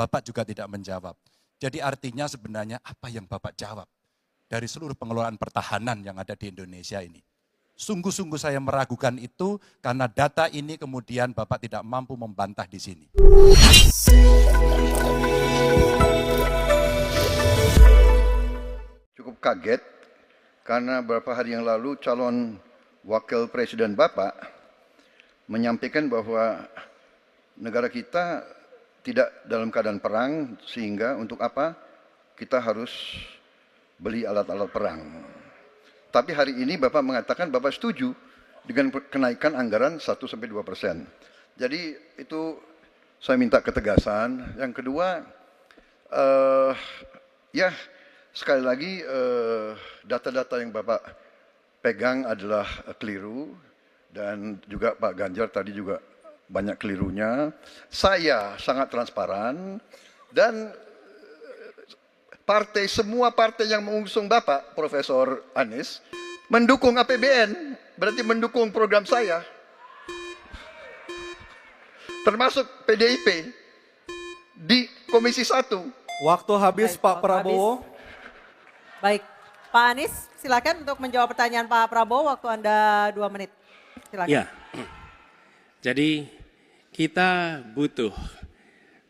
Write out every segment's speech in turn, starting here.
Bapak juga tidak menjawab. Jadi artinya sebenarnya apa yang Bapak jawab dari seluruh pengelolaan pertahanan yang ada di Indonesia ini? Sungguh-sungguh saya meragukan itu karena data ini kemudian Bapak tidak mampu membantah di sini. Cukup kaget karena beberapa hari yang lalu calon wakil presiden Bapak menyampaikan bahwa negara kita tidak dalam keadaan perang sehingga untuk apa kita harus beli alat-alat perang. Tapi hari ini Bapak mengatakan Bapak setuju dengan kenaikan anggaran 1-2%. Jadi itu saya minta ketegasan. Yang kedua, ya sekali lagi data-data yang Bapak pegang adalah keliru dan juga Pak Ganjar tadi juga banyak kelirunya. Saya sangat transparan dan semua partai yang mengusung Bapak, Profesor Anies, mendukung APBN, berarti mendukung program saya. Termasuk PDIP di Komisi 1. Waktu habis. Baik, Pak waktu Prabowo. habis. Baik, Pak Anies silakan untuk menjawab pertanyaan Pak Prabowo, waktu Anda 2 menit. Silakan. Ya, jadi kita butuh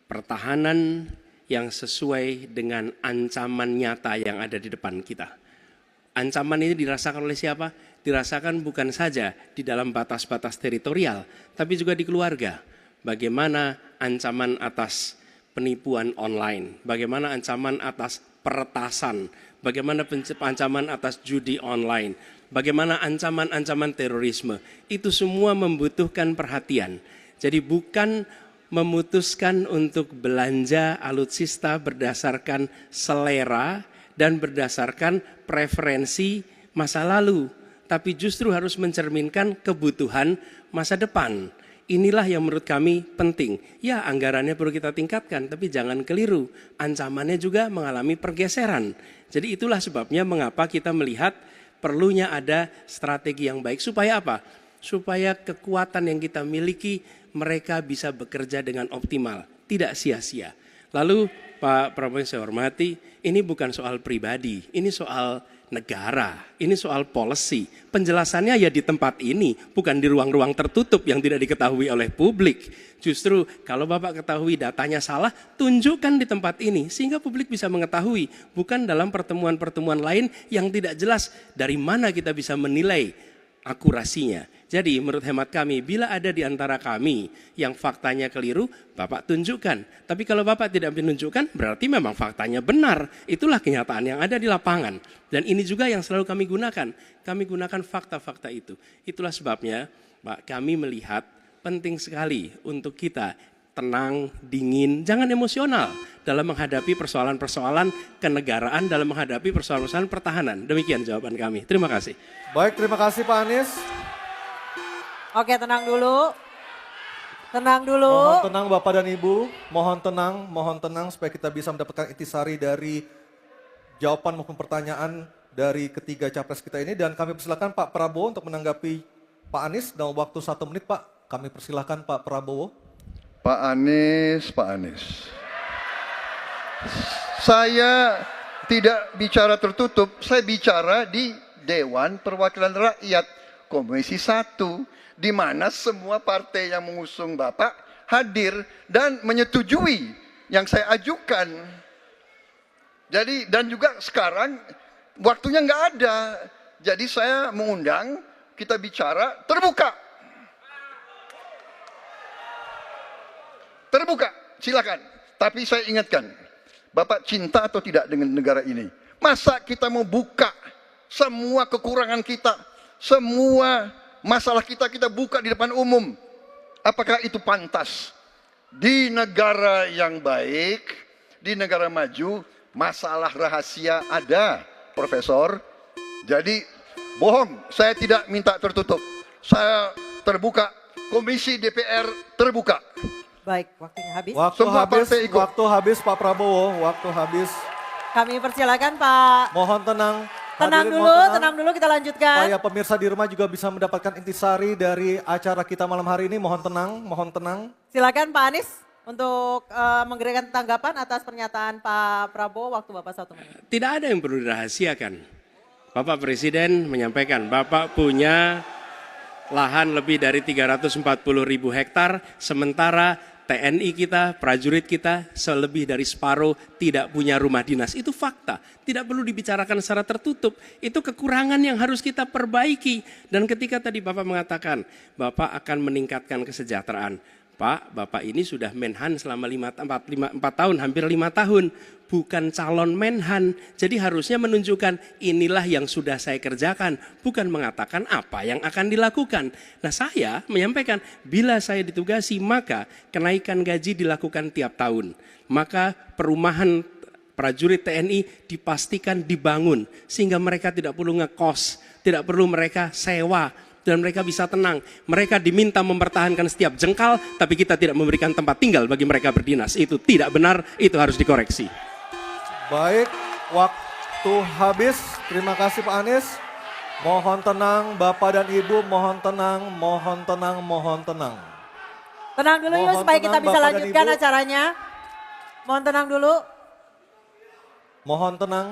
pertahanan yang sesuai dengan ancaman nyata yang ada di depan kita. Ancaman ini dirasakan oleh siapa? Dirasakan bukan saja di dalam batas-batas teritorial, tapi juga di keluarga. Bagaimana ancaman atas penipuan online, bagaimana ancaman atas peretasan, bagaimana ancaman atas judi online, bagaimana ancaman-ancaman terorisme. Itu semua membutuhkan perhatian. Jadi bukan memutuskan untuk belanja alutsista berdasarkan selera dan berdasarkan preferensi masa lalu, tapi justru harus mencerminkan kebutuhan masa depan. Inilah yang menurut kami penting. Ya, anggarannya perlu kita tingkatkan, tapi jangan keliru. Ancamannya juga mengalami pergeseran. Jadi itulah sebabnya mengapa kita melihat perlunya ada strategi yang baik. Supaya apa? Supaya kekuatan yang kita miliki mereka bisa bekerja dengan optimal, tidak sia-sia. Lalu Pak Prabowo yang saya hormati, ini bukan soal pribadi, ini soal negara, ini soal policy. Penjelasannya ya di tempat ini, bukan di ruang-ruang tertutup yang tidak diketahui oleh publik. Justru kalau Bapak ketahui datanya salah, tunjukkan di tempat ini sehingga publik bisa mengetahui, bukan dalam pertemuan-pertemuan lain yang tidak jelas dari mana kita bisa menilai akurasinya. Jadi menurut hemat kami, bila ada di antara kami yang faktanya keliru, Bapak tunjukkan. Tapi kalau Bapak tidak menunjukkan, berarti memang faktanya benar. Itulah kenyataan yang ada di lapangan. Dan ini juga yang selalu kami gunakan. Kami gunakan fakta-fakta itu. Itulah sebabnya, Pak, kami melihat penting sekali untuk kita tenang, dingin, jangan emosional dalam menghadapi persoalan-persoalan kenegaraan, dalam menghadapi persoalan-persoalan pertahanan. Demikian jawaban kami. Terima kasih. Baik, terima kasih Pak Anies. Oke, tenang dulu. Tenang dulu. Mohon tenang Bapak dan Ibu, mohon tenang supaya kita bisa mendapatkan intisari dari jawaban maupun pertanyaan dari ketiga capres kita ini. Dan kami persilakan Pak Prabowo untuk menanggapi Pak Anies dalam waktu 1 menit Pak. Kami persilakan Pak Prabowo. Pak Anies. Saya tidak bicara tertutup, saya bicara di Dewan Perwakilan Rakyat, Komisi 1. Di mana semua partai yang mengusung Bapak hadir dan menyetujui yang saya ajukan. Jadi dan juga sekarang waktunya nggak ada. Jadi saya mengundang kita bicara terbuka. Terbuka, silakan. Tapi saya ingatkan, Bapak cinta atau tidak dengan negara ini? Masa kita mau buka semua kekurangan kita, semua masalah kita buka di depan umum? Apakah itu pantas? Di negara yang baik, di negara maju, masalah rahasia ada, Profesor. Jadi bohong, saya tidak minta tertutup. Saya terbuka, Komisi DPR terbuka. Baik, waktunya habis. Waktu habis Pak Prabowo, waktu habis. Kami persilakan Pak. Mohon tenang. Tenang Hadirin, dulu, mohon tenang dulu, kita lanjutkan. Supaya pemirsa di rumah juga bisa mendapatkan intisari dari acara kita malam hari ini. Mohon tenang, mohon tenang. Silakan Pak Anies untuk memberikan tanggapan atas pernyataan Pak Prabowo waktu Bapak 1 menit. Tidak ada yang perlu dirahasiakan. Bapak Presiden menyampaikan, Bapak punya lahan lebih dari 340.000 hektar, sementara TNI kita, prajurit kita, selebih dari separuh tidak punya rumah dinas. Itu fakta, tidak perlu dibicarakan secara tertutup. Itu kekurangan yang harus kita perbaiki. Dan ketika tadi Bapak mengatakan, Bapak akan meningkatkan kesejahteraan. Pak, Bapak ini sudah Menhan selama 4 tahun, hampir 5 tahun. Bukan calon Menhan. Jadi harusnya menunjukkan inilah yang sudah saya kerjakan. Bukan mengatakan apa yang akan dilakukan. Nah saya menyampaikan bila saya ditugasi maka kenaikan gaji dilakukan tiap tahun. Maka perumahan prajurit TNI dipastikan dibangun. Sehingga mereka tidak perlu ngekos, tidak perlu mereka sewa. Dan mereka bisa tenang. Mereka diminta mempertahankan setiap jengkal, tapi kita tidak memberikan tempat tinggal bagi mereka berdinas. Itu tidak benar, itu harus dikoreksi. Baik, waktu habis. Terima kasih Pak Anies. Mohon tenang Bapak dan Ibu, mohon tenang, mohon tenang, mohon tenang. Tenang dulu yuk Mohon supaya kita tenang, bisa Bapak dan lanjutkan Ibu. acaranya. Mohon tenang dulu. Mohon tenang.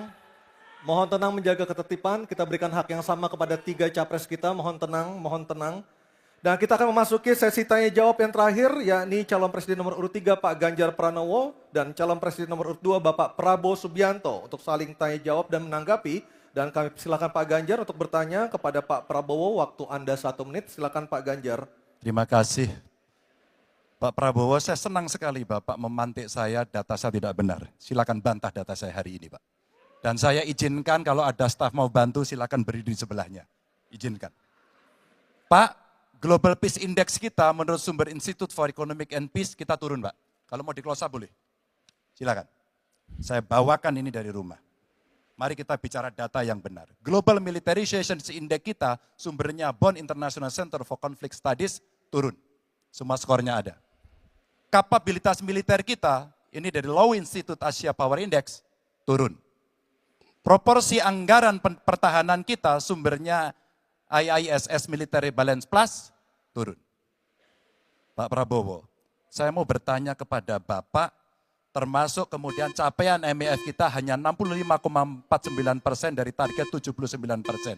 Mohon tenang menjaga ketertiban, kita berikan hak yang sama kepada 3 capres kita, mohon tenang, mohon tenang. Dan kita akan memasuki sesi tanya jawab yang terakhir, yakni calon presiden nomor urut 3 Pak Ganjar Pranowo dan calon presiden nomor urut 2 Bapak Prabowo Subianto untuk saling tanya jawab dan menanggapi. Dan kami silakan Pak Ganjar untuk bertanya kepada Pak Prabowo, waktu Anda 1 menit, silakan Pak Ganjar. Terima kasih. Pak Prabowo, saya senang sekali Bapak memantik saya, data saya tidak benar. Silakan bantah data saya hari ini Pak. Dan saya izinkan kalau ada staf mau bantu silakan berdiri di sebelahnya. Izinkan. Pak, Global Peace Index kita menurut sumber Institute for Economic and Peace kita turun Pak. Kalau mau diklosa boleh. Silakan. Saya bawakan ini dari rumah. Mari kita bicara data yang benar. Global Militarization Index kita sumbernya Bonn International Center for Conflict Studies turun. Semua skornya ada. Kapabilitas militer kita, ini dari Low Institute Asia Power Index, turun. Proporsi anggaran pertahanan kita sumbernya IISS Military Balance Plus turun. Pak Prabowo, saya mau bertanya kepada Bapak, termasuk kemudian capaian MEF kita hanya 65,49% dari target 79%.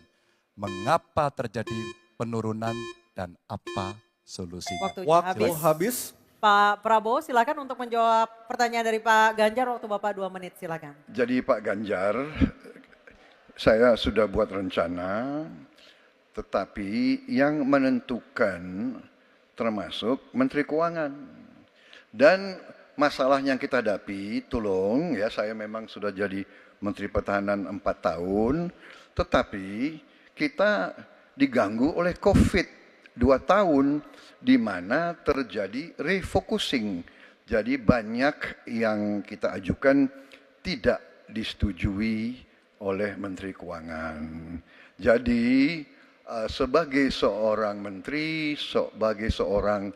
Mengapa terjadi penurunan dan apa solusinya? Waktunya habis. Pak Prabowo silakan untuk menjawab pertanyaan dari Pak Ganjar waktu Bapak 2 menit silakan. Jadi Pak Ganjar, saya sudah buat rencana, tetapi yang menentukan termasuk Menteri Keuangan. Dan masalah yang kita hadapi, tolong ya, saya memang sudah jadi Menteri Pertahanan 4 tahun, tetapi kita diganggu oleh COVID 2 tahun, di mana terjadi refocusing. Jadi banyak yang kita ajukan tidak disetujui oleh Menteri Keuangan. Jadi sebagai seorang menteri, sebagai seorang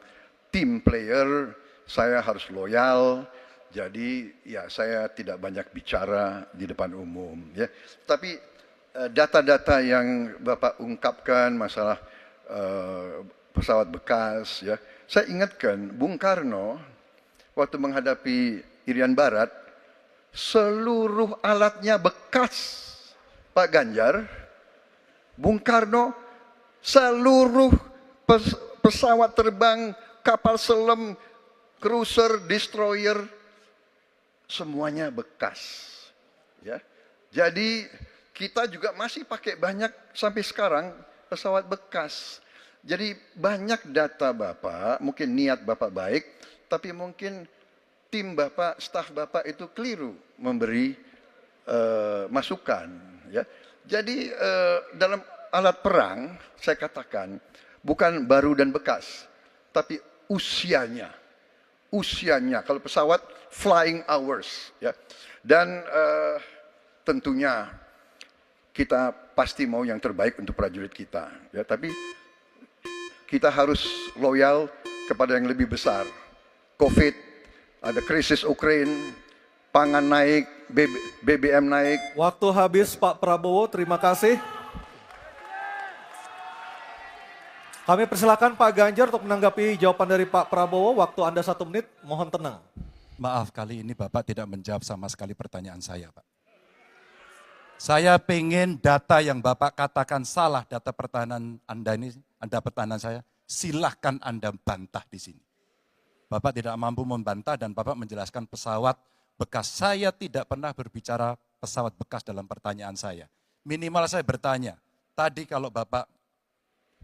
team player, saya harus loyal. Jadi ya saya tidak banyak bicara di depan umum. Ya. Tapi data-data yang Bapak ungkapkan masalah pesawat bekas, ya. Saya ingatkan Bung Karno waktu menghadapi Irian Barat, seluruh alatnya bekas. Pak Ganjar, Bung Karno, seluruh pesawat terbang, kapal selam, cruiser, destroyer, semuanya bekas. Ya. Jadi kita juga masih pakai banyak sampai sekarang pesawat bekas. Jadi banyak data Bapak, mungkin niat Bapak baik, tapi mungkin tim Bapak, staf Bapak itu keliru memberi masukan. Ya. Jadi dalam alat perang, saya katakan, bukan baru dan bekas, tapi usianya. Usianya, kalau pesawat flying hours. Ya. Dan tentunya kita pasti mau yang terbaik untuk prajurit kita. Ya, tapi kita harus loyal kepada yang lebih besar. COVID, ada krisis Ukraina, pangan naik, BBM naik. Waktu habis Pak Prabowo, terima kasih. Kami persilakan Pak Ganjar untuk menanggapi jawaban dari Pak Prabowo. Waktu Anda 1 menit, mohon tenang. Maaf, kali ini Bapak tidak menjawab sama sekali pertanyaan saya, Pak. Saya pengen data yang Bapak katakan salah, data pertahanan Anda ini, Anda pertahanan saya, silahkan Anda bantah di sini. Bapak tidak mampu membantah dan Bapak menjelaskan pesawat bekas. Saya tidak pernah berbicara pesawat bekas dalam pertanyaan saya. Minimal saya bertanya, tadi kalau Bapak,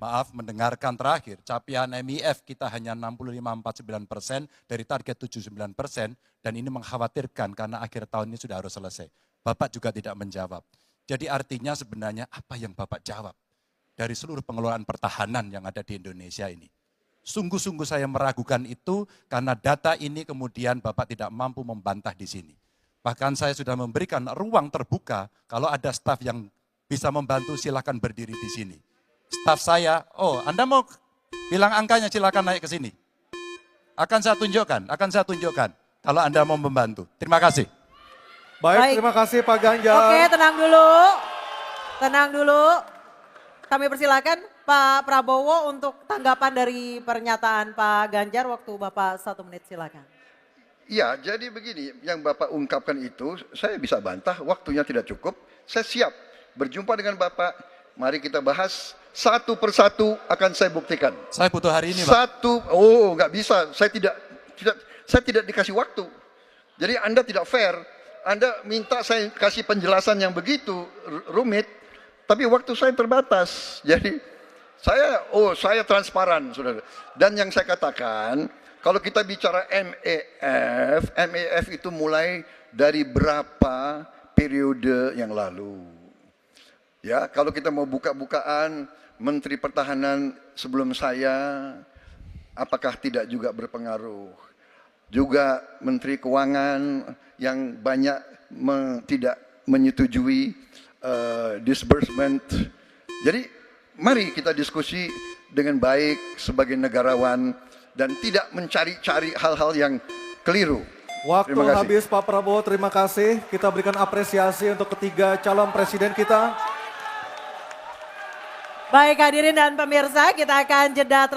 maaf, mendengarkan terakhir, capaian MIF kita hanya 65-49% dari target 79%, dan ini mengkhawatirkan karena akhir tahun ini sudah harus selesai. Bapak juga tidak menjawab. Jadi artinya sebenarnya apa yang Bapak jawab dari seluruh pengelolaan pertahanan yang ada di Indonesia ini? Sungguh-sungguh saya meragukan itu karena data ini kemudian Bapak tidak mampu membantah di sini. Bahkan saya sudah memberikan ruang terbuka, kalau ada staf yang bisa membantu silakan berdiri di sini. Staf saya, oh Anda mau bilang angkanya silakan naik ke sini. Akan saya tunjukkan kalau Anda mau membantu. Terima kasih. Baik, terima kasih Pak Ganjar. Oke, tenang dulu. Tenang dulu. Kami persilakan Pak Prabowo untuk tanggapan dari pernyataan Pak Ganjar. Waktu Bapak 1 menit, silakan. Ya, jadi begini, yang Bapak ungkapkan itu saya bisa bantah, waktunya tidak cukup. Saya siap berjumpa dengan Bapak, mari kita bahas satu persatu akan saya buktikan. Saya butuh hari ini, Pak. Nggak bisa, saya tidak dikasih waktu. Jadi Anda tidak fair, Anda minta saya kasih penjelasan yang begitu rumit, tapi waktu saya terbatas. Jadi saya transparan, saudara. Dan yang saya katakan, kalau kita bicara MEF itu mulai dari berapa periode yang lalu. Ya, kalau kita mau buka-bukaan, Menteri Pertahanan sebelum saya, apakah tidak juga berpengaruh? Juga Menteri Keuangan yang banyak tidak menyetujui disbursement. Jadi mari kita diskusi dengan baik sebagai negarawan dan tidak mencari-cari hal-hal yang keliru. Waktu habis Pak Prabowo, terima kasih. Kita berikan apresiasi untuk ketiga calon presiden kita. Baik hadirin dan pemirsa, kita akan jeda.